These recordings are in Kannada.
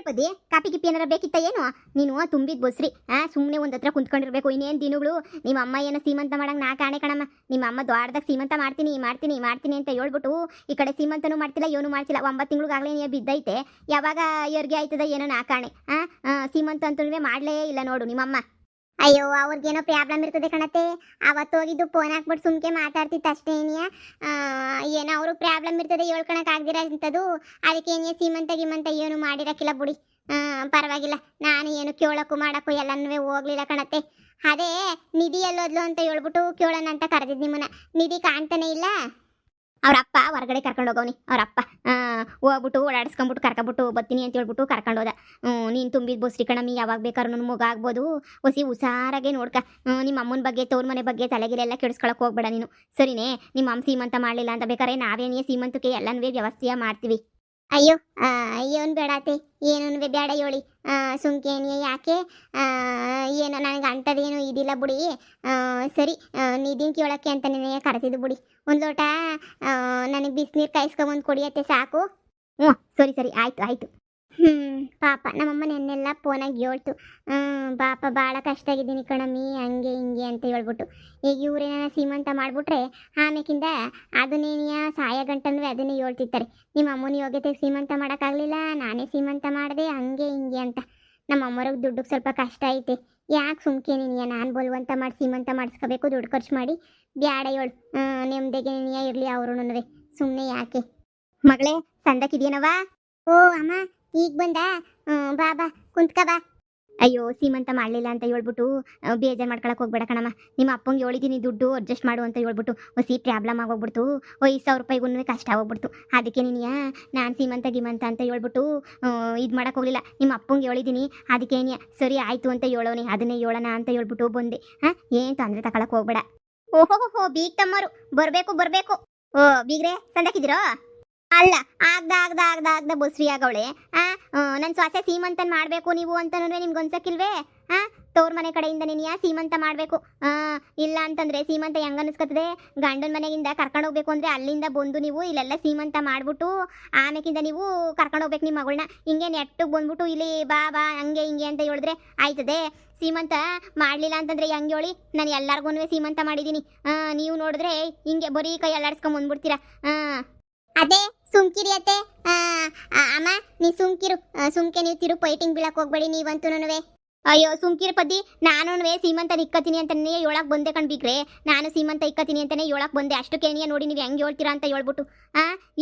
ಹೇಳ್ಪದಿ ಕಾಪಿ ಗಿಪ್ಪಿ ಏನಾರ ಬೇಕಿತ್ತ ಏನು ನೀನು ತುಂಬಿದ್ ಬಸ್ರಿ ಸುಮ್ಮನೆ ಒಂದ್ ಹತ್ರ ಕುಂತ್ಕೊಂಡಿರ್ಬೇಕು ಇನ್ನೇನು ದಿನಗಳು ನಿಮ್ಮ ಅಮ್ಮ ಏನೋ ಸೀಮಂತ ಮಾಡಂಗೆ ನಾ ಕಾಣೆ ಕಣಮ್ಮ ನಿಮ್ಮ ಅಮ್ಮ ದ್ವಾರದಾಗ ಸೀಮಂತ ಮಾಡ್ತೀನಿ ಮಾಡ್ತೀನಿ ಮಾಡ್ತೀನಿ ಅಂತ ಹೇಳ್ಬಿಟ್ಟು ಈ ಕಡೆ ಸೀಮಂತನೂ ಮಾಡ್ತಿಲ್ಲ ಏನು ಮಾಡ್ತಿಲ್ಲ 9 ತಿಂಗಳಿಗಾಗಲೇ ನೀ ಬಿದ್ದೈತೆ ಯಾವಾಗ ಏರ್ಗೆ ಆಯ್ತದ ಏನೋ ನಾ ಕಾಣೆ ಸೀಮಂತ ಅಂತೂ ಮಾಡ್ಲೇ ಇಲ್ಲ ನೋಡು ನಿಮ್ಮಮ್ಮ ಅಯ್ಯೋ ಅವ್ರಿಗೇನೋ ಪ್ರಾಬ್ಲಮ್ ಇರ್ತದೆ ಕಣತೆ ಅವತ್ತು ಹೋಗಿದ್ದು ಫೋನ್ ಹಾಕ್ಬಿಟ್ಟು ಸುಮ್ಕೆ ಮಾತಾಡ್ತಿತ್ತು ಅಷ್ಟೇ ಏನೋ ಅವರು ಪ್ರಾಬ್ಲಮ್ ಇರ್ತದೆ ಹೇಳ್ಕೊಳಕ್ ಆಗ್ದಿರ ಅಂತದು ಅದಕ್ಕೆ ಏನಿಯ ಸೀಮಂತ ಗಿಮಂತ ಏನು ಮಾಡಿರಕ್ಕಿಲ್ಲ ಬುಡಿ ಪರವಾಗಿಲ್ಲ ನಾನು ಏನು ಕೇಳಕ್ಕೂ ಮಾಡಕ್ಕೂ ಎಲ್ಲನೂ ಹೋಗ್ಲಿಲ್ಲ ಕಣತೆ ಅದೇ ನಿಧಿ ಎಲ್ಲೋದ್ಲು ಅಂತ ಹೇಳ್ಬಿಟ್ಟು ಕೇಳೋಣ ಅಂತ ಕರೆದಿದ್ದು ನಿಮ್ಮನ್ನ ನಿಧಿ ಕಾಣ್ತಾನೆ ಇಲ್ಲ ಅವ್ರಪ್ಪ ಹೊರಗಡೆ ಕರ್ಕೊಂಡು ಹೋಗವ್ನಿ ಅವ್ರಪ್ಪ ಹೋಗ್ಬಿಟ್ಟು ಓಡಾಡಿಸ್ಕೊಂಬಿಟ್ಟು ಕರ್ಕೊಬಿಟ್ಟು ಬರ್ತೀನಿ ಅಂತ ಹೇಳ್ಬಿಟ್ಟು ಕರ್ಕೊಂಡು ಹೋದ ನೀನು ತುಂಬಿದ ಬೋಸ್ರಿ ಕಣಮ್ಮಿ ಯಾವಾಗ ಬೇಕಾದ್ರೂ ನನ್ನ ಮಗ ಆಗ್ಬೋದು ಹೊಸಿ ಹುಷಾರಾಗೆ ನೋಡ್ಕ ನಿಮ್ಮ ಅಮ್ಮನ ಬಗ್ಗೆ ತವ್ರ ಮನೆ ಬಗ್ಗೆ ತಲೆಗಿರೆಲ್ಲ ಕೆಡಿಸ್ಕೊಳಕ್ಕೆ ಹೋಗ್ಬೇಡ ನೀನು ಸರಿನೇ ನಿಮ್ಮ ಅಮ್ಮ ಸೀಮಂತ ಮಾಡಲಿಲ್ಲ ಅಂತ ಬೇಕಾದ್ರೆ ನಾವೇನೇ ಸೀಮಂತಕ್ಕೆ ಎಲ್ಲನೂ ವ್ಯವಸ್ಥೆ ಮಾಡ್ತೀವಿ ಅಯ್ಯೋ ಅಯ್ಯೋನ್ ಬೇಡಾತೆ ಏನೂ ಬೇಡ ಹೇಳಿ ಸುಮ್ಕೇನಿಯ ಯಾಕೆ ಏನೋ ನನಗೆ ಅಂಥದ್ದೇನು ಇದಿಲ್ಲ ಬುಡಿ ಸರಿ ನಿಧಿನ ಕೇಳೋಕ್ಕೆ ಅಂತ ನೀನೇ ಕರೆಸಿದ್ದು ಬುಡಿ ಒಂದು ಲೋಟ ನನಗೆ ಬಿಸಿನೀರು ಕಾಯಿಸ್ಕೊಂಬಂದು ಕೊಡಿಯತ್ತೆ ಸಾಕು ಹ್ಞೂ ಸರಿ ಸರಿ ಆಯಿತು ಆಯಿತು ಪಾಪ ನಮ್ಮಮ್ಮ ನೆನ್ನೆಲ್ಲ ಫೋನಾಗಿ ಹೇಳ್ತು ಪಾಪ ಭಾಳ ಕಷ್ಟ ಆಗಿದ್ದೀನಿ ಕಣಮ್ಮಿ ಹಂಗೆ ಹಿಂಗೆ ಅಂತ ಹೇಳ್ಬಿಟ್ಟು ಈಗ ಇವ್ರೇನ ಸೀಮಂತ ಮಾಡಿಬಿಟ್ರೆ ಆಮೇಕಿಂದ ಅದನ್ನೇನಿಯ ಸಾಯ ಗಂಟನೂ ಅದನ್ನೇ ಹೇಳ್ತಿರ್ತಾರೆ ನಿಮ್ಮ ಅಮ್ಮನ ಯೋಗ್ಯತೆಗೆ ಸೀಮಂತ ಮಾಡೋಕ್ಕಾಗಲಿಲ್ಲ ನಾನೇ ಸೀಮಂತ ಮಾಡಿದೆ ಹಂಗೆ ಹಿಂಗೆ ಅಂತ ನಮ್ಮ ಅಮ್ಮವ್ರಿಗೆ ದುಡ್ಡಿಗೆ ಸ್ವಲ್ಪ ಕಷ್ಟ ಐತೆ ಯಾಕೆ ಸುಮ್ಕೆ ನೀನಿಯ ನಾನು ಬಲವಂತ ಮಾಡಿ ಸೀಮಂತ ಮಾಡಿಸ್ಕೋಬೇಕು ದುಡ್ಡು ಖರ್ಚು ಮಾಡಿ ಬ್ಯಾಡ ಹೇಳು ನೆಮ್ಮದಿಗೆ ನೀನಿಯ ಇರಲಿ ಅವರು ಸುಮ್ಮನೆ ಯಾಕೆ ಮಗಳೇ ಸಂದಕ್ಕಿದೆಯನವಾ ಓ ಅಮ್ಮ ಈಗ ಬಂದ ಬಾ ಬಾ ಕುಂತ್ಕ ಬಾ ಅಯ್ಯೋ ಸೀಮಂತ ಮಾಡಲಿಲ್ಲ ಅಂತ ಹೇಳ್ಬಿಟ್ಟು ಬೇಜಾರು ಮಾಡ್ಕೊಳಕ್ಕೆ ಹೋಗ್ಬೇಡ ಕಣಮ್ಮ ನಿಮ್ಮ ಅಪ್ಪಂಗೆ ಹೇಳಿದ್ದೀನಿ ದುಡ್ಡು ಅಡ್ಜಸ್ಟ್ ಮಾಡು ಅಂತ ಹೇಳ್ಬಿಟ್ಟು ಹೊಸಿ ಪ್ರಾಬ್ಲಮ್ ಆಗೋಗ್ಬಿಡ್ತು 5,000 ರೂಪಾಯಿಗೂ ಕಷ್ಟ ಹೋಗ್ಬಿಡ್ತು ಅದಕ್ಕೆ ನೀನಿಯ ನಾನು ಸೀಮಂತ ಗಿಮಂತ ಅಂತ ಹೇಳ್ಬಿಟ್ಟು ಇದು ಮಾಡೋಕೆ ಹೋಗಲಿಲ್ಲ ನಿಮ್ಮ ಅಪ್ಪಂಗೆ ಹೇಳಿದ್ದೀನಿ ಅದಕ್ಕೆ ನೀ ಸರಿ ಆಯಿತು ಅಂತ ಹೇಳೋನಿ ಅದನ್ನೇ ಹೇಳೋಣ ಅಂತ ಹೇಳ್ಬಿಟ್ಟು ಬಂದೆ ಏನು ತೊಂದರೆ ತಗೊಳಕ್ಕೆ ಹೋಗ್ಬೇಡ ಓಹೋ ಬೀಗ್ ತಮ್ಮರು ಬರಬೇಕು ಓ ಬೀಗ್ರೆ ಸಂದಕ್ಕಿದ್ದೀರೋ ಅಲ್ಲ ಆಗ್ದ ಬಸ್ರಿ ಆಗವಳೆ ನನ್ನ ಸ್ವಾಸೆ ಸೀಮಂತನ್ ಮಾಡಬೇಕು ನೀವು ಅಂತಂದ್ರೆ ನಿಮ್ಗೆ ಅನ್ಸಕ್ಕಿಲ್ವೇ ತವ್ರ ಮನೆ ಕಡೆಯಿಂದ ನೀನು ಸೀಮಂತ ಮಾಡಬೇಕು ಇಲ್ಲ ಅಂತಂದ್ರೆ ಸೀಮಂತ ಹೆಂಗ ಅನಿಸ್ಕತ್ತದೆ ಗಂಡನ ಮನೆಯಿಂದ ಕರ್ಕೊಂಡು ಹೋಗ್ಬೇಕು ಅಂದ್ರೆ ಅಲ್ಲಿಂದ ಬಂದು ನೀವು ಇಲ್ಲೆಲ್ಲ ಸೀಮಂತ ಮಾಡ್ಬಿಟ್ಟು ಆಮೇಕಿಂದ ನೀವು ಕರ್ಕೊಂಡು ಹೋಗ್ಬೇಕು ನಿಮ್ಮ ಮಗಳನ್ನ ಹಿಂಗೆ ನೆಟ್ಟಿಗೆ ಬಂದ್ಬಿಟ್ಟು ಇಲ್ಲಿ ಬಾ ಹಂಗೆ ಹಿಂಗೆ ಅಂತ ಹೇಳಿದ್ರೆ ಆಯ್ತದೆ ಸೀಮಂತ ಮಾಡಲಿಲ್ಲ ಅಂತಂದ್ರೆ ಹೆಂಗೆ ಹೇಳಿ ನಾನು ಎಲ್ಲರಿಗೂ ಸೀಮಂತ ಮಾಡಿದ್ದೀನಿ ನೀವು ನೋಡಿದ್ರೆ ಹಿಂಗೆ ಬರೀ ಕೈ ಅಲ್ಲಾಡ್ಸ್ಕೊಂಡ್ ಬಂದ್ಬಿಡ್ತೀರಾ ಅದೇ ಸುಮ್ಕಿರಿ ಅತ್ತೆ ಅಮ್ಮ ನೀ ಸುಮ್ಕೆ ನೀವು ತಿರು ಪೈಟಿಂಗ್ ಬೀಳಕ್ ಹೋಗ್ಬೇಡಿ ನೀವಂತೂನುವೆ ಅಯ್ಯೋ ಸುಮ್ಕಿರಿ ಪದ್ದಿ ನಾನು ಸೀಮಂತ ಇಕ್ಕತೀನಿ ಅಂತಾನೆ ಹೇಳಕ್ ಬಂದೆ ಕಣ್ಬಿಗ್ರೆ ನಾನು ಸೀಮಂತ ಇಕ್ಕತೀನಿ ಅಂತಾನೆ ಹೇಳಕ್ ಬಂದೆ ಅಷ್ಟು ಕೇಣಿಯ ನೋಡಿ ನೀವು ಹೆಂಗೆ ಹೇಳ್ತೀರಾ ಅಂತ ಹೇಳ್ಬಿಟ್ಟು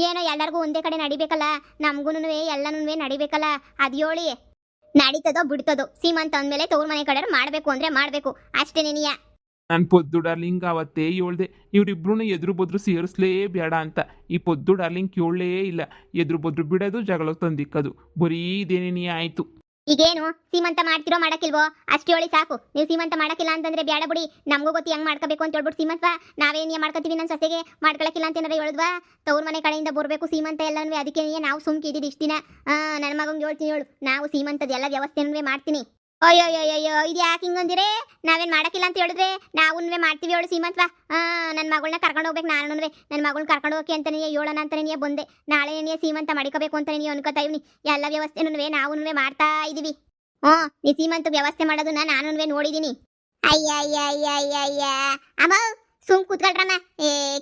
ಏನೋ ಎಲ್ಲರಿಗೂ ಒಂದೇ ಕಡೆ ನಡಿಬೇಕಲ್ಲ ನಮಗೂ ಎಲ್ಲನೂ ನಡಿಬೇಕಲ್ಲ ಅದು ಹೇಳಿ ನಡೀತದೋ ಬಿಡ್ತದೋ ಸೀಮಂತ ಅಂದಮೇಲೆ ತವ್ರ ಮನೆ ಕಡೆ ಮಾಡಬೇಕು ಅಂದ್ರೆ ಮಾಡಬೇಕು ಅಷ್ಟೇ ನೀನಿಯ ನಾನು ಪೊದ್ದು ಡಾರ್ಲಿಂಗ್ ಅವತ್ತೇ ಹೇಳ್ದೆ ಇವರಿಬ್ರು ಎದುರು ಬದ್ರು ಸೇರಿಸ್ಲೇ ಬೇಡ ಅಂತ ಈ ಪೊದ್ದು ಡಾರ್ಲಿಂಗ್ ಕೇಳಲೇ ಇಲ್ಲ ಎದುರು ಬದ್ರು ಬಿಡೋದು ಜಗಳ ತಂದಿಕ್ಕದು ಬರೀ ಇದೇನೇ ಆಯ್ತು ಈಗೇನು ಸೀಮಂತ ಮಾಡ್ತಿರೋ ಮಾಡಕ್ಕಿಲ್ವೋ ಅಷ್ಟು ಹೇಳಿ ಸಾಕು ನೀವು ಸೀಮಂತ ಮಾಡಕ್ಕಿಲ್ಲ ಅಂತಂದ್ರೆ ಬೇಡ ಬಿಡಿ ನಮಗೂ ಗೊತ್ತಿ ಹೆಂಗ್ ಮಾಡ್ಕೋಬೇಕು ಅಂತ ಹೇಳ್ಬಿಟ್ಟು ಸೀಮಂತ ನಾವೇನೇ ಮಾಡ್ಕೊತೀವಿ ನನ್ನ ಸೊಸೆಗೆ ಮಾಡ್ಕೊಳಕ್ಕಿಲ್ಲ ಅಂತ ಏನಾರ ಹೇಳಿದ್ವಾ ತವ್ರ ಮನೆ ಕಡೆಯಿಂದ ಬರಬೇಕು ಸೀಮಂತ ಎಲ್ಲನೂ ಅದಕ್ಕೆ ನಾವು ಸುಮ್ಕೆ ಇದ್ದಿದ್ದು ಇಷ್ಟು ದಿನ ನನ್ನ ಮಗಂಗೆ ಹೇಳ್ತೀನಿ ಹೇಳು ನಾವು ಸೀಮಂತದ ಎಲ್ಲ ವ್ಯವಸ್ಥೆನೂ ಮಾಡ್ತೀನಿ ಅಯ್ಯೋ ಇದು ಯಾಕೆ ಹಿಂಗಂದಿರೇ ನಾವೇನು ಮಾಡಕ್ಕಿಲ್ಲ ಅಂತ ಹೇಳಿದ್ರೆ ನಾವು ಮಾಡ್ತೀವಿ ಹೇಳು ಸೀಮಂತವಾ ನನ್ನ ಮಗಳನ್ನ ಕರ್ಕೊಂಡು ಹೋಗ್ಬೇಕು ನಾನು ನನ್ನ ಮಗಳನ್ನ ಕರ್ಕೊಂಡು ಹೋಗಿ ಅಂತಾನೆ ಹೇಳೋಣ ಅಂತಾನೆ ಬಂದೆ ನಾಳೆ ನೀ ಸೀಮಂತ ಮಾಡಿಕೋಬೇಕು ಅಂತ ನೀವು ಅನ್ಕೋತಾ ಇವ್ನಿ ಎಲ್ಲ ವ್ಯವಸ್ಥೆನೂ ನಾವು ಮಾಡ್ತಾ ಇದೀವಿ ನೀ ಸೀಮಂತ ವ್ಯವಸ್ಥೆ ಮಾಡೋದನ್ನ ನಾನು ನೋಡಿದೀನಿ ಅಯ್ಯ ಅಮ್ಮ ಸುಮ್ ಕೂತ್ಕೊಳ್ರಮ್ಮ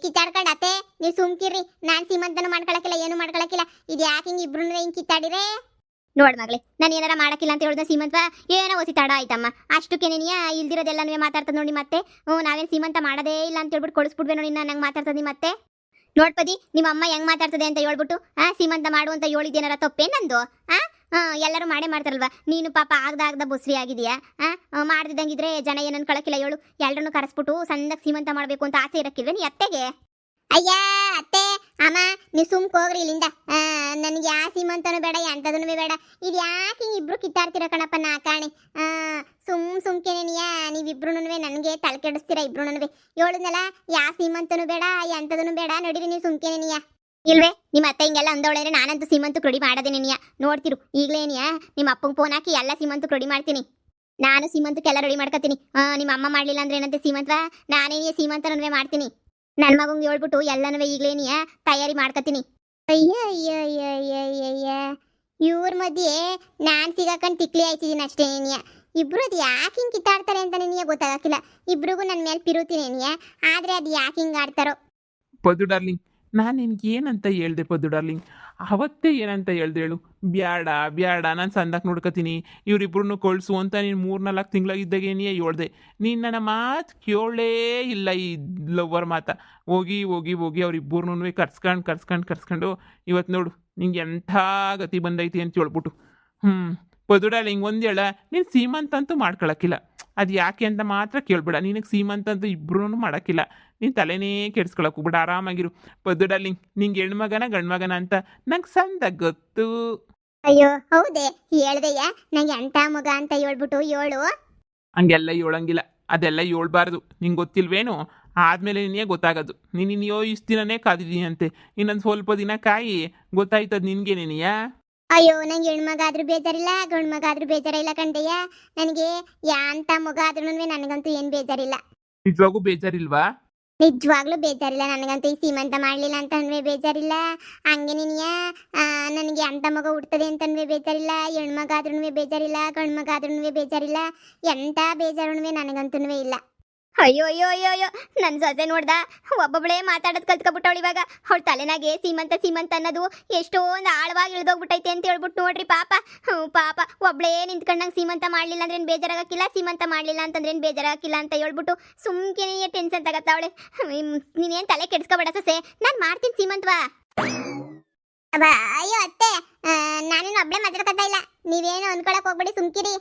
ಕಿತ್ತಾಡ್ಕೊಂಡು ಅತ್ತೆ ನೀವು ಸುಮ್ಕಿರ್ರಿ ನಾನು ಸೀಮಂತನೂ ಮಾಡ್ಕೊಳಕ್ಕಿಲ್ಲ ಏನು ಮಾಡ್ಕೊಳಕ್ಕಿಲ್ಲ ಇದು ಯಾಕೆ ಹಿಂಗೆ ಇಬ್ರು ಹಿಂಗೆ ಕಿತ್ತಾಡಿರೇ ನೋಡ್ ಮಗಳೇ ನಾನು ಏನಾರ ಮಾಡಕ್ಕಿಲ್ಲ ಅಂತ ಹೇಳಿದ ಸೀಮಂತ ಏನೋ ಹೊಸಿ ತಡ ಆಯ್ತಮ್ಮ ಅಷ್ಟಕ್ಕೆ ನೀನಿಯ ಇಲ್ದಿರೋದೆಲ್ಲನೂ ಮಾತಾಡ್ತದ ನೋಡಿ ಮತ್ತೆ ನಾವೇನು ಸೀಮಂತ ಮಾಡೋದೇ ಇಲ್ಲ ಅಂತ ಹೇಳ್ಬಿಟ್ಟು ಕೊಡಿಸ್ಬಿಡ್ವೆ ನೋಡಿ ನಾನು ನಂಗೆ ಮಾತಾಡ್ತದೆ ಮತ್ತೆ ನೋಡ್ಪದಿ ನಿಮ್ಮ ಅಮ್ಮ ಹೆಂಗ್ ಮಾತಾಡ್ತದೆ ಅಂತ ಹೇಳ್ಬಿಟ್ಟು ಸೀಮಂತ ಮಾಡು ಅಂತ ಹೇಳಿದ್ದೇನಾರ ತಪ್ಪೇ ನಂದು ಎಲ್ಲರೂ ಮಾಡೇ ಮಾಡ್ತಾರಲ್ವಾ ನೀನು ಪಾಪ ಆಗ್ದ ಬಸ್ರಿ ಆಗಿದೆಯಾ ಮಾಡ್ದಿದ್ದಂಗಿದ್ರೆ ಜನ ಏನನ್ ಕಳಕಿಲ್ಲ ಹೇಳು ಎಲ್ಲರನ್ನು ಕರೆಸ್ಬಿಟ್ಟು ಸಣ್ಣಗೆ ಸೀಮಂತ ಮಾಡಬೇಕು ಅಂತ ಆಸೆ ಇರಕ್ಕಿಲ್ವೇ ನೀ ಅತ್ತೆಗೆ ಅಯ್ಯ ಅತ್ತೆ ಅಮ್ಮ ನೀವು ಸುಮ್ಕೆ ಹೋಗ್ರಿ ಇಲ್ಲಿಂದ ನನಗೆ ಯಾ ಸೀಮಂತನೂ ಬೇಡ ಎಂಥದೂ ಬೇಡ ಇದು ಯಾಕೆ ಇಬ್ರು ಕಿತ್ತಾಡ್ತೀರ ಕಣಪ್ಪ ನಾ ಕಾಣೆ ಸುಮ್ಕೆನೆ ನೀವಿಬ್ರು ನನಗೆ ತಲೆ ಕೆಡಿಸ್ತೀರಾ ಇಬ್ರು ಹೇಳಿದ್ನಲ್ಲ ಯಾ ಸೀಮಂತನೂ ಬೇಡ ಎಂಥದೂ ಬೇಡ ನೋಡಿರಿ ನೀವು ಸುಮ್ಕೆನೆ ಇಲ್ವೇ ನಿಮ್ಮ ಅತ್ತೆ ಹಿಂಗೆಲ್ಲ ಅಂದವಳೆ ನಾನಂತೂ ಸೀಮಂತಕ್ಕೆ ರೆಡಿ ಮಾಡೋದೇನೆ ನೋಡ್ತಿರು ಈಗಲೇನಿಯಾ ನಿಮ್ಮ ಅಪ್ಪಂಗೆ ಫೋನ್ ಹಾಕಿ ಎಲ್ಲ ಸೀಮಂತಕ್ಕೆ ರೆಡಿ ಮಾಡ್ತೀನಿ ನಾನು ಸೀಮಂತಕ್ಕೆಲ್ಲ ರೆಡಿ ಮಾಡ್ಕೊತೀನಿ ನಿಮ್ಮ ಅಮ್ಮ ಮಾಡಲಿಲ್ಲ ಅಂದ್ರೆ ಏನಂತೆ ಸೀಮಂತ ನಾನೇನಿಯ ಸೀಮಂತನೂ ಮಾಡ್ತೀನಿ ನನ್ನ ಮಗಂಗೆ ಹೇಳ್ಬಿಟ್ಟು ಎಲ್ಲನೂ ಈಗಲೇನಿಯ ತಯಾರಿ ಮಾಡ್ಕೊತೀನಿ ಅಯ್ಯ ಇವ್ರ ಮಧ್ಯೆ ನಾನು ಸಿಗಾಕೊಂಡು ತಿಕ್ಲಿ ಆಯ್ತಿದ್ದೀನಿ ಅಷ್ಟೇ ನೀನಿಯ. ಇಬ್ರು ಅದು ಯಾಕೆ ಹಿಂಗೆ ಕಿತ್ತಾಡ್ತಾರೆ ಅಂತ ನನಗೆ ಗೊತ್ತಾಗಕ್ಕಿಲ್ಲ. ಇಬ್ರಿಗೂ ನನ್ನ ಮೇಲೆ ಪಿರುತ್ತೀನಿ ಆದರೆ ಅದು ಯಾಕೆ ಹಿಂಗೆ ಆಡ್ತಾರೋ. ಪದ್ದು ಡಾರ್ಲಿಂಗ್, ನಾನು ನಿನ್ಗೆ ಏನಂತ ಹೇಳ್ದೆ ಪದ್ದು ಡಾರ್ಲಿಂಗ್? ಅವತ್ತೇ ಏನಂತ ಹೇಳ್ದೆ ಹೇಳು? ಬ್ಯಾಡ ಬ್ಯಾಡ, ನಾನು ಸಂದಕ್ಕೆ ನೋಡ್ಕೊತೀನಿ, ಇವರಿಬ್ರು ಕಳಿಸು ಅಂತ ನೀನು 3-4 ತಿಂಗಳಾಗಿದ್ದಾಗೆ ನೀಯೇ ಹೇಳ್ದೆ. ನೀನು ನನ್ನ ಮಾತು ಕೇಳೇ ಇಲ್ಲ. ಈ ಲವ್ವರ್ ಮಾತಾ ಹೋಗಿ ಹೋಗಿ ಹೋಗಿ ಅವ್ರಿಬ್ಬರನ್ನೂ ಕರ್ಸ್ಕೊಂಡು ಇವತ್ತು ನೋಡು ನಿಂಗೆ ಎಂಥ ಗತಿ ಬಂದೈತಿ ಅಂತ ಹೇಳ್ಬಿಟ್ಟು. ಪದ್ದು ಡಾರ್ಲಿಂಗ್ ಒಂದು ಹೇಳ, ನೀನು ಸೀಮಂತ ಅಂತೂ ಮಾಡ್ಕೊಳಕ್ಕಿಲ್ಲ. ಅದು ಯಾಕೆ ಅಂತ ಮಾತ್ರ ಕೇಳ್ಬೇಡ. ನಿನಗೆ ಸೀಮಂತ ಅಂತೂ ಇಬ್ಬರೂ ಮಾಡೋಕ್ಕಿಲ್ಲ. ನೀನು ತಲೆನೇ ಕೆಡ್ಸ್ಕೊಳಕ್ಕೆ ಹೋಗ್ಬೇಡ, ಆರಾಮಾಗಿರು. ಪದ್ದು ಡಾರ್ಲಿಂಗ್, ನಿಂಗೆ ಹೆಣ್ಮಗನ ಗಂಡ್ಮಗನ ಅಂತ ನಂಗೆ ಸಂದಾಗ ಗೊತ್ತು. ಅಯ್ಯೋ ಹೌದೇ, ಹೇಳ್ದೆಯಾ ನಂಗೆ ಅಂಥ ಮಗ ಅಂತ ಹೇಳ್ಬಿಟ್ಟು ಹೇಳು. ಹಂಗೆಲ್ಲ ಹೇಳಂಗಿಲ್ಲ, ಅದೆಲ್ಲ ಹೇಳ್ಬಾರ್ದು. ನಿಂಗೆ ಗೊತ್ತಿಲ್ವೇನು? ಆದಮೇಲೆ ನಿನಗೆ ಗೊತ್ತಾಗೋದು. ನೀನು ಇಷ್ಟು ದಿನನೇ ಕಾದಿದ್ದೀನಿ ಅಂತೆ, ಇನ್ನೊಂದು ಸ್ವಲ್ಪ ದಿನ ಕಾಯಿ, ಗೊತ್ತಾಯ್ತದ ನಿನಗೆ ನೀನಿಯಾ. ಅಯ್ಯೋ ನಂಗೆ ಹೆಣ್ಮಗ ಆದ್ರೂ ಬೇಜಾರಿಲ್ಲ, ಗಂಡು ಮಗ ಆದ್ರೂ ಬೇಜಾರಿಲ್ಲ ಕಂಡೆಯ. ನನಗೆ ಯಾಂತ ಮಗ ಆದ್ರೂ ನನಗಂತೂ ಏನು ಬೇಜಾರಿಲ್ಲ. ನಿಜವಾಗೂ ಬೇಜಾರಿಲ್ವಾ? ನಿಜವಾಗ್ಲೂ ಬೇಜಾರಿಲ್ಲ ನನಗಂತೂ. ಈ ಸೀಮಂತ ಮಾಡಲಿಲ್ಲ ಅಂತನ್ವೇ ಬೇಜಾರಿಲ್ಲ. ಹಂಗೆ ನೀನಿಯ ನನಗೆ ಅಂಥ ಮಗ ಹುಡ್ತದೆ ಅಂತನ್ವೇ ಬೇಜಾರಿಲ್ಲ. ಹೆಣ್ಮಗ ಆದ್ರೂ ಬೇಜಾರಿಲ್ಲ, ಗಂಡು ಮಗ ಆದ್ರೂ ಬೇಜಾರಿಲ್ಲ. ಎಂಥ ಬೇಜಾರೂ ನನಗಂತೂ ಇಲ್ಲ. ಅಯ್ಯೋ ಅಯ್ಯೋ ಅಯ್ಯೋ ಅಯ್ಯೋ, ನನ್ನ ಸೊಸೆ ನೋಡ್ದ ಒಬ್ಬೊಬ್ಬಳೇ ಮಾತಾಡೋದು ಕಲ್ತ್ಕೊಬಿಟ್ಟವಳು ಇವಾಗ. ಅವಳ ತಲೆನಾಗೆ ಸೀಮಂತ ಅನ್ನೋದು ಎಷ್ಟೊಂದು ಆಳವಾಗಿ ಇಳಿದೋಗ್ಬಿಟ್ಟೈತೆ ಅಂತ ಹೇಳ್ಬಿಟ್ಟು ನೋಡ್ರಿ ಪಾಪ. ಪಾಪ ಒಬ್ಳೇ ನಿಂತ್ಕೊಂಡಂಗೆ ಸೀಮಂತ ಮಾಡಲಿಲ್ಲ ಅಂದ್ರೆ ಏನು ಬೇಜಾರಾಗಕ್ಕಿಲ್ಲ, ಸೀಮಂತ ಮಾಡಲಿಲ್ಲ ಅಂತಂದ್ರೆ ಏನು ಬೇಜಾರಾಗಕ್ಕಿಲ್ಲ ಅಂತ ಹೇಳ್ಬಿಟ್ಟು ಸುಮ್ಕೆ ಟೆನ್ಷನ್ ತಗತ್ತಾವಳೆ. ನೀನೇನು ತಲೆ ಕೆಡ್ಸ್ಕೊಬೇಡ ಸೊಸೆ, ನಾನು ಮಾಡ್ತೀನಿ ಸೀಮಂತವಾ. ಅಯ್ಯೋ ಅತ್ತೆ, ನಾನೇನು ಒಬ್ಳೆ ಮಾತಾಡ್ಕೊತಾ ಇಲ್ಲ, ನೀವೇನು ಅನ್ಕೊಳಕ್ ಹೋಗ್ಬೇಡಿ, ಸುಮ್ಕಿರಿ.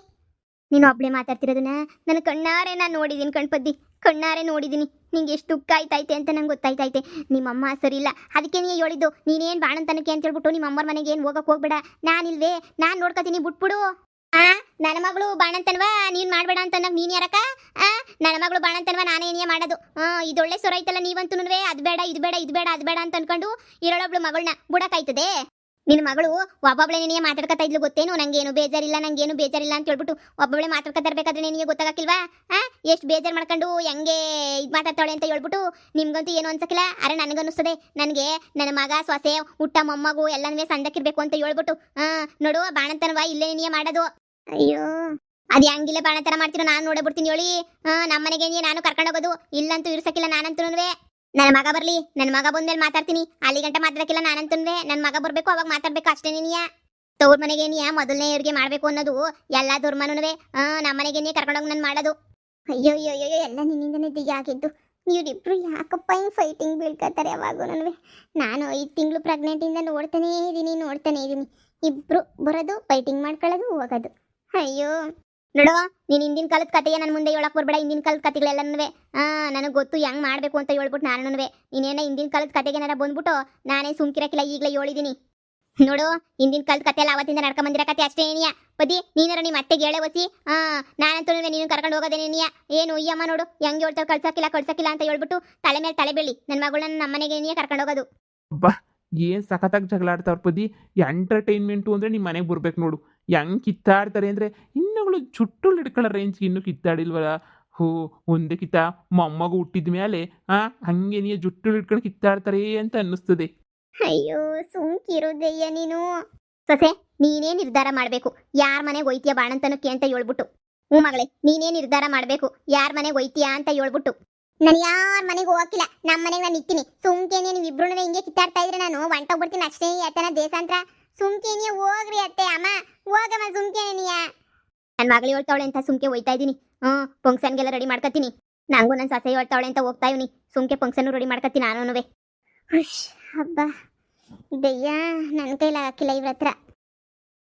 ನೀನು ಒಬ್ಳೆ ಮಾತಾಡ್ತಿರೋದನ್ನ ನನ್ನ ಕಣ್ಣಾರೆ ನಾನು ನೋಡಿದ್ದೀನಿ ಕಣ್ಪದ್ದಿ, ಕಣ್ಣಾರೆ ನೋಡಿದ್ದೀನಿ. ನಿಂಗೆ ಎಷ್ಟು ದುಃಖ ಆಯ್ತೈತೆ ಅಂತ ನಂಗೆ ಗೊತ್ತಾಯ್ತೈತೆ. ನಿಮ್ಮಮ್ಮ ಸರಿ ಇಲ್ಲ, ಅದಕ್ಕೆ ನೀ ಹೇಳಿದ್ದು ನೀನೇನು ಬಾಣಂತನಕ್ಕೆ ಅಂತ ಹೇಳ್ಬಿಟ್ಟು ನಿಮ್ಮ ಅಮ್ಮರ ಮನೆಗೆ ಏನು ಹೋಗಕ್ಕೆ ಹೋಗ್ಬೇಡ, ನಾನಿಲ್ವೇ, ನಾನು ನೋಡ್ಕೊತೀನಿ, ಬಿಟ್ಬಿಡು. ನನ್ನ ಮಗಳು ಬಾಣಂತನ್ವಾ ನೀನು ಮಾಡಬೇಡ ಅಂತ ನೀನು ಯಾರಕ್ಕ? ನನ್ನ ಮಗಳು ಬಾಣಂತನ್ವಾ ನಾನೇನೇ ಮಾಡೋದು? ಇದೊಳ್ಳೆ ಸ್ವರ ಐತಲ್ಲ ನೀವಂತೂ, ಅದು ಬೇಡ ಇದು ಬೇಡ ಇದು ಬೇಡ ಅದು ಬೇಡ ಅಂತ ಅನ್ಕೊಂಡು ಇರೋಳೊಬ್ಳು ಮಗಳನ್ನ ಬಿಡಕ್ಕಾಯ್ತದೆ? ನಿನ್ನ ಮಗಳು ಒಬ್ಬೊಬ್ಳೆ ನಿನಗೆ ಮಾತಾಡ್ಕೊತಾ ಇದ್ಲು ಗೊತ್ತೇನು? ನಂಗೇನು ಬೇಜಾರಿಲ್ಲ ಅಂತ ಹೇಳ್ಬಿಟ್ಟು ಒಬ್ಬೊಬ್ಳೆ ಮಾತಾಡ್ಕೊತಾ ಇರ್ಬೇಕಾದ್ರೆ ನಿನಗೆ ಗೊತ್ತಾಗಕ್ಕಿಲ್ವಾ? ಎಷ್ಟು ಬೇಜಾರು ಮಾಡ್ಕೊಂಡು ಹೆಂಗೆ ಇದು ಮಾತಾಡ್ತಾಳೆ ಅಂತ ಹೇಳ್ಬಿಟ್ಟು ನಿಮ್ಗಂತೂ ಏನು ಅನ್ಸಕ್ಕಿಲ್ಲ. ಅರೆ ನನಗನ್ನಿಸ್ತದೆ, ನನಗೆ ನನ್ನ ಮಗ ಸೊಸೆ ಹುಟ್ಟ ಮೊಮ್ಮಗು ಎಲ್ಲನೂ ಸಂದಕ್ಕಿರ್ಬೇಕು ಅಂತ ಹೇಳ್ಬಿಟ್ಟು ನೋಡು ಬಾಣಂತನವ ಇಲ್ಲೇ ನೀನೇ ಮಾಡೋದು. ಅಯ್ಯೋ ಅದು ಹೆಂಗಿಲ್ಲ ಬಾಣಂತನ ಮಾಡ್ತೀರೋ ನಾನು ನೋಡಬಿಡ್ತೀನಿ ಹೇಳಿ. ನಮ್ಮ ಮನೆಗೆ ನಾನು ಕರ್ಕೊಂಡೋಗೋದು ಇಲ್ಲಂತೂ ಇರ್ಸಕ್ಕಿಲ್ಲ ನಾನಂತೂ. ನನ್ನ ಮಗ ಬರಲಿ, ನನ್ನ ಮಗ ಬಂದ್ಮೇಲೆ ಮಾತಾಡ್ತೀನಿ, ಅಲ್ಲಿ ಗಂಟ ಮಾತಾಡಕ್ಕಿಲ್ಲ ನಾನಂತೂ. ನನ್ನ ಮಗ ಬರಬೇಕು, ಅವಾಗ ಮಾತಾಡ್ಬೇಕು ಅಷ್ಟೇ. ನೀನಿಯ ತವ್ರ ಮನೆಗೆ ನೀ ಮೊದಲನೇ ಇವ್ರಿಗೆ ಮಾಡಬೇಕು ಅನ್ನೋದು ಎಲ್ಲ ದುರ್ಮನುವೆ. ನಮ್ಮ ಮನೆಗೆ ನೀ ಕರ್ಕೊಂಡೋಗಿ ನಾನು ಮಾಡೋದು. ಅಯ್ಯೋ ಅಯ್ಯೋ ಅಯ್ಯೋ, ಎಲ್ಲ ನಿನ್ನಿಂದನೇ ದಿಗಾಗಿದ್ದು. ಇವರಿಬ್ರು ಯಾಕಪ್ಪ ಹಿಂಗೆ ಫೈಟಿಂಗ್ ಬೀಳ್ಕೊತಾರೆ ಯಾವಾಗೂ ನನಗೆ. ನಾನು 5 ತಿಂಗಳು ಪ್ರೆಗ್ನೆಂಟಿಂದ ನೋಡ್ತಾನೇ ಇದ್ದೀನಿ. ಇಬ್ರು ಬರೋದು, ಫೈಟಿಂಗ್ ಮಾಡ್ಕೊಳ್ಳೋದು, ಹೋಗೋದು. ಅಯ್ಯೋ ನೋಡು, ನೀನು ಹಿಂದಿನ ಕಾಲದ ಕತೆಗೆ ನನ್ನ ಮುಂದೆ ಹೇಳಕ್ ಬರ್ಬೇಡ. ಹಿಂದಿನ ಕಾಲದ ಕತೆಗಳೆಲ್ಲನೂ ನನಗೆ ಗೊತ್ತು ಹೆಂಗೆ ಮಾಡಬೇಕು ಅಂತ ಹೇಳ್ಬಿಟ್ಟು ನಾನು ನೀನೇನ ಹಿಂದಿನ ಕಾಲದ ಕತೆಗೆ ಏನಾರ ಬಂದ್ಬಿಟ್ಟು ನಾನೇ ಸುಮ್ಕಿರಕ್ಕಿಲ್ಲ, ಈಗಲೇ ಹೇಳಿದ್ದೀನಿ. ನೋಡು, ಹಿಂದಿನ ಕಾಲದ ಕತೆ ಎಲ್ಲ ಅವತ್ತಿಂದ ನಡ್ಕೊಂಬಂದಿರೋ ಕತೆ ಅಷ್ಟೇ ಏನಿಯ. ಪದಿ ನೀನಾರ ನಿಮ್ಮ ಅತ್ತೆಗೆ ಹೇಳೇ ಒಸಿ. ನಾನಂತೂ ನೀನು ಕರ್ಕೊಂಡು ಹೋಗೋದೇನೇನಿಯ. ಏನು ಈ ಅಮ್ಮ ನೋಡು ಹೆಂಗೆ ಹೇಳ್ತಾವೆ, ಕಳ್ಸಕ್ಕಿಲ್ಲ ಅಂತ ಹೇಳ್ಬಿಟ್ಟು ತಲೆ ಮೇಲೆ ತಲೆ ಬೀಳಿ ನನ್ನ ಮಗಳನ್ನ ನಮ್ಮ ಮನೆಗೆ ನೀಯೇ ಕರ್ಕೊಂಡು ಹೋಗೋದು. ಏನು ಸಖತ್ತಾಗಿ ಜಗಳಾಡ್ತಾವ್ರ ಪದಿ. ಎಂಟರ್ಟೈನ್ಮೆಂಟು ಅಂದರೆ ನಿಮ್ಮ ಮನೆಗೆ ಬರ್ಬೇಕು ನೋಡು. ಹೆಂಗೆ ಕಿತ್ತಾಡ್ತಾರೆ ಅಂದರೆ ಇನ್ನುಗಳು ಚುಟ್ಟುಳು ಹಿಡ್ಕೊಳ್ಳೋ ರೇಂಜ್ಗೆ ಇನ್ನೂ ಕಿತ್ತಾಡಿಲ್ವಲ್ಲ. ಒಂದೇ ಕಿತ್ತ ಮೊಮ್ಮಗು ಹುಟ್ಟಿದ ಮೇಲೆ ಹಂಗೆ ನೀ ಜುಟ್ಟುಳು ಹಿಡ್ಕೊಂಡು ಕಿತ್ತಾಡ್ತಾರೆ ಅಂತ ಅನ್ನಿಸ್ತದೆ. ಅಯ್ಯೋ ಸುಮ್ಕಿರೋದಯ್ಯ ನೀನು. ಸೊಸೆ ನೀನೇ ನಿರ್ಧಾರ ಮಾಡಬೇಕು, ಯಾರ ಮನೆಗೆ ಒಯ್ತೀಯ ಬಾಣಂತನಕ್ಕೆ ಅಂತ ಹೇಳ್ಬಿಟ್ಟು. ಮಗಳೇ ನೀನೇ ನಿರ್ಧಾರ ಮಾಡಬೇಕು, ಯಾರ ಮನೆಗೆ ಒಯ್ತೀಯಾ ಅಂತ ಹೇಳ್ಬಿಟ್ಟು. ನಾನು ಯಾರ ಮನೆಗೆ ಹೋಗಕ್ಕಿಲ್ಲ, ನಮ್ಮ ಮನೆಗೆ ನಾನು ನಿಂತೀನಿ. ಸುಮ್ಕೇನೆ ನೀವು ಇಬ್ರು ಹಿಂಗೆ ಕಿತ್ತಾಡ್ತಾ ಇದ್ರೆ ನಾನು ಹೊಂಟೋಗ್ಬಿಡ್ತೀನಿ ಅಷ್ಟೇ. ಅತ್ತನ ದೇಶಾಂತರ ಸುಮ್ಕೇನೆ ಹೋಗ್ರಿ ಅತ್ತೆ. ಅಮ್ಮ ಹೋಗಮ್ಮ ಸುಮ್ಕೇನೆ ನೀಯ. ನನ್ನ ಮಗಳು ಹೇಳ್ತಾವಳೆ ಅಂತ ಸುಮ್ಕೆ ಹೋಯ್ತಾ ಇದ್ದೀನಿ. ಫಂಕ್ಷನ್ಗೆಲ್ಲ ರೆಡಿ ಮಾಡ್ಕೊತೀನಿ. ನಂಗೂ ನನ್ನ ಸೊಸೆ ಹೇಳ್ತಾವಳೆ ಅಂತ ಹೋಗ್ತಾ ಇವ್ನಿ. ಸುಮ್ಕೆ ಫಂಕ್ಷನ್ ರೆಡಿ ಮಾಡ್ಕೊತೀನಿ ನಾನುವೆ. ಹಬ್ಬ ದಯ್ಯ ನನ್ನ ಕೈಲಾಗಿಲ್ಲ ಇವ್ರ ಹತ್ರ.